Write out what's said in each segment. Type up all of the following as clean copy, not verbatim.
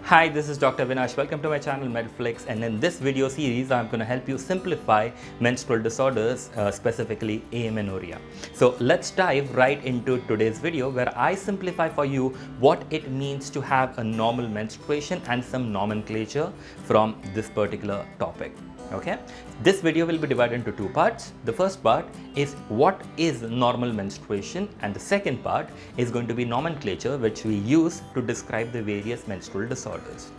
Hi, this is Dr. Avinash. Welcome to my channel Medflix, and in this video series I'm going to help you simplify menstrual disorders, specifically amenorrhea. So let's dive right into today's video where I simplify for you what it means to have a normal menstruation and some nomenclature from this particular topic. Okay, this video will be divided into two parts. The first part is what is normal menstruation, and the second part is going to be nomenclature which we use to describe the various menstrual disorders.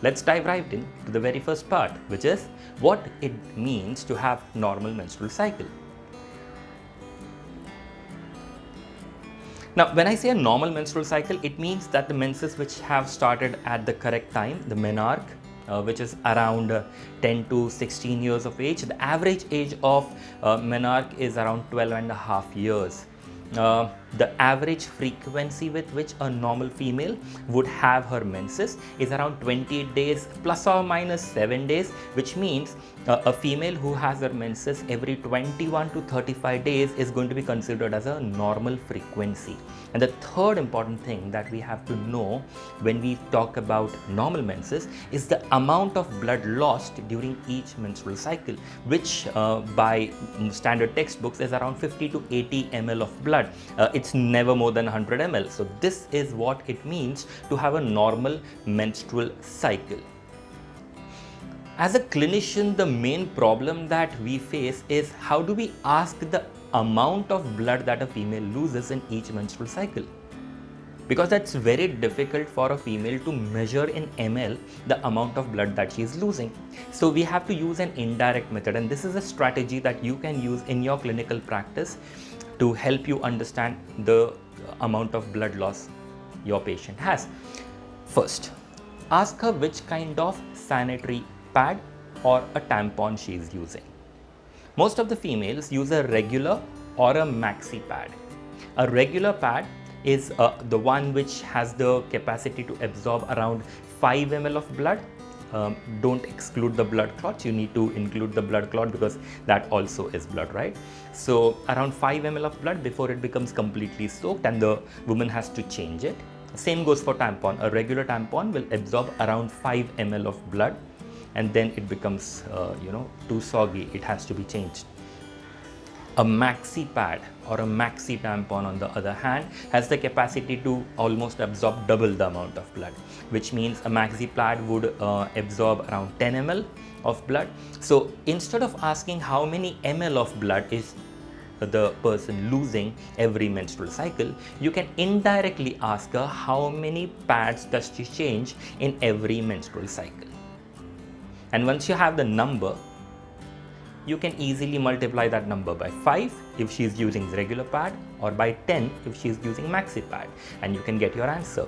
Let's dive right into the very first part, which is what it means to have normal menstrual cycle. Now, when I say a normal menstrual cycle, it means that the menses which have started at the correct time, the menarche, which is around 10 to 16 years of age. The average age of menarche is around 12 and a half years. The average frequency with which a normal female would have her menses is around 28 days plus or minus 7 days, which means a female who has her menses every 21 to 35 days is going to be considered as a normal frequency. And the third important thing that we have to know when we talk about normal menses is the amount of blood lost during each menstrual cycle, which by standard textbooks is around 50 to 80 ml of blood. It's never more than 100 ml. So this is what it means to have a normal menstrual cycle. As a clinician, the main problem that we face is how do we ask the amount of blood that a female loses in each menstrual cycle? Because that's very difficult for a female to measure in ml the amount of blood that she is losing. So we have to use an indirect method, and this is a strategy that you can use in your clinical practice to help you understand the amount of blood loss your patient has. First, ask her which kind of sanitary pad or a tampon she is using. Most of the females use a regular or a maxi pad. A regular pad is the one which has the capacity to absorb around 5 ml of blood. Don't exclude the blood clots, you need to include the blood clot because that also is blood, right? So around 5 ml of blood before it becomes completely soaked and the woman has to change it. Same goes for tampon. A regular tampon will absorb around 5 ml of blood, and then it becomes too soggy, it has to be changed. A maxi pad or a maxi tampon, on the other hand, has the capacity to almost absorb double the amount of blood, which means a maxi pad would absorb around 10 ml of blood. So instead of asking how many ml of blood is the person losing every menstrual cycle, you can indirectly ask her how many pads does she change in every menstrual cycle. And once you have the number, you can easily multiply that number by 5 if she is using regular pad, or by 10 if she is using maxi pad, and you can get your answer,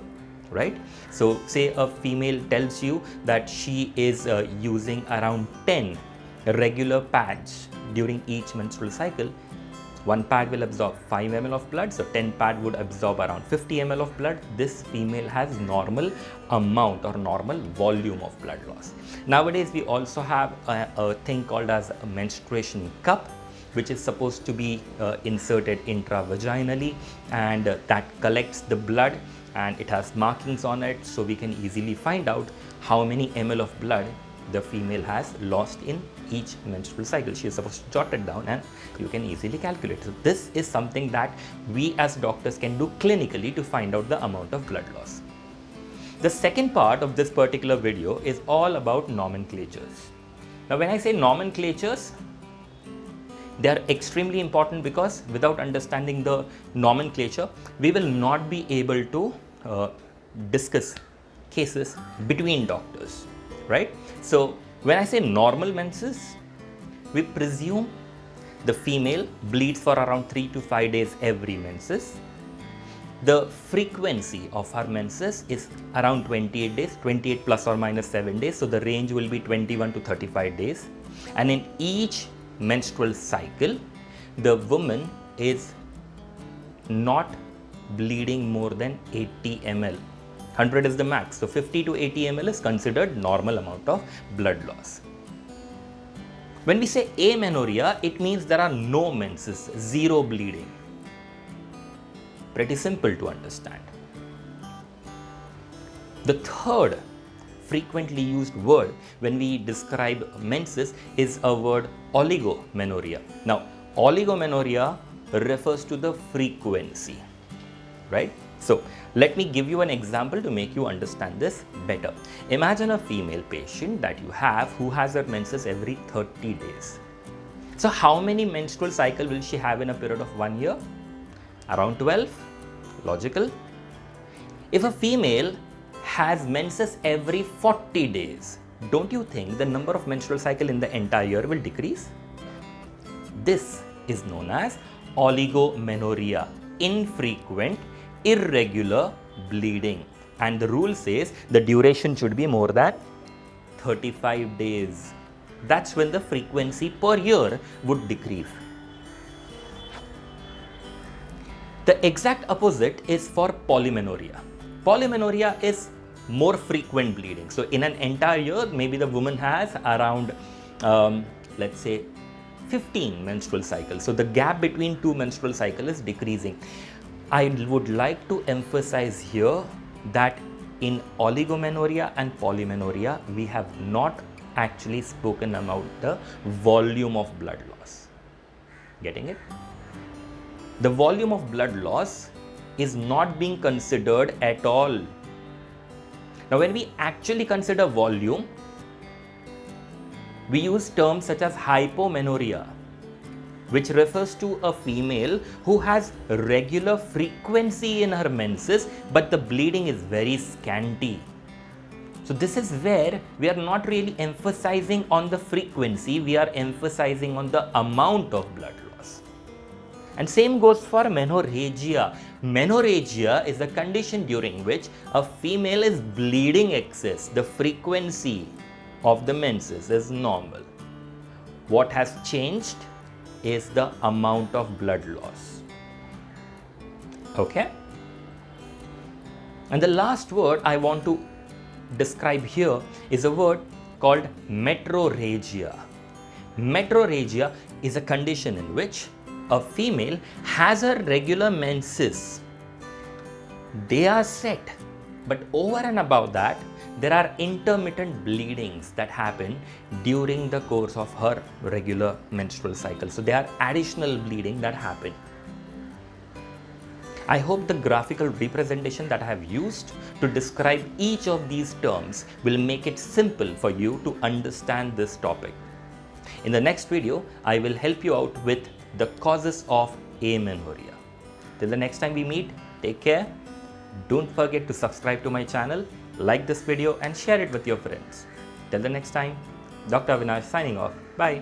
right? So say a female tells you that she is using around 10 regular pads during each menstrual cycle. One pad will absorb 5 ml of blood, so 10 pad would absorb around 50 ml of blood. This female has normal amount or normal volume of blood loss. Nowadays, we also have a thing called as a menstruation cup, which is supposed to be inserted intravaginally, and that collects the blood, and it has markings on it, so we can easily find out how many ml of blood the female has lost in each menstrual cycle. She is supposed to jot it down and you can easily calculate. So this is something that we as doctors can do clinically to find out the amount of blood loss. The second part of this particular video is all about nomenclatures. Now when I say nomenclatures, they are extremely important because without understanding the nomenclature, we will not be able to discuss cases between doctors, right? So when I say normal menses, we presume the female bleeds for around 3 to 5 days every menses. The frequency of her menses is around 28 days, 28 plus or minus 7 days. So the range will be 21 to 35 days. And in each menstrual cycle, the woman is not bleeding more than 80 ml. 100 is the max. So 50 to 80 ml is considered normal amount of blood loss. When we say amenorrhea, it means there are no menses, zero bleeding. Pretty simple to understand. The third frequently used word when we describe menses is a word oligomenorrhea. Now, oligomenorrhea refers to the frequency, right? So, let me give you an example to make you understand this better. Imagine a female patient that you have who has her menses every 30 days. So, how many menstrual cycle will she have in a period of 1 year? Around 12? Logical? If a female has menses every 40 days, don't you think the number of menstrual cycle in the entire year will decrease? This is known as oligomenorrhea, infrequent, irregular bleeding. And the rule says the duration should be more than 35 days. That's when the frequency per year would decrease. The exact opposite is for polymenorrhea. Polymenorrhea is more frequent bleeding. So in an entire year, maybe the woman has around, let's say, 15 menstrual cycles. So the gap between two menstrual cycles is decreasing. I would like to emphasize here that in oligomenorrhea and polymenorrhea, we have not actually spoken about the volume of blood loss. Getting it? The volume of blood loss is not being considered at all. Now, when we actually consider volume, we use terms such as hypomenorrhea, which refers to a female who has regular frequency in her menses, but the bleeding is very scanty. So this is where we are not really emphasizing on the frequency, we are emphasizing on the amount of blood loss. And same goes for menorrhagia. Menorrhagia is a condition during which a female is bleeding excess. The frequency of the menses is normal. What has changed is the amount of blood loss. Okay? And the last word I want to describe here is a word called metrorrhagia. Metrorrhagia is a condition in which a female has her regular menses. They are set, but over and above that, there are intermittent bleedings that happen during the course of her regular menstrual cycle. So there are additional bleeding that happen. I hope the graphical representation that I have used to describe each of these terms will make it simple for you to understand this topic. In the next video, I will help you out with the causes of amenorrhea. Till the next time we meet, take care. Don't forget to subscribe to my channel, like this video and share it with your friends. Till the next time, Dr. Avinash signing off. Bye.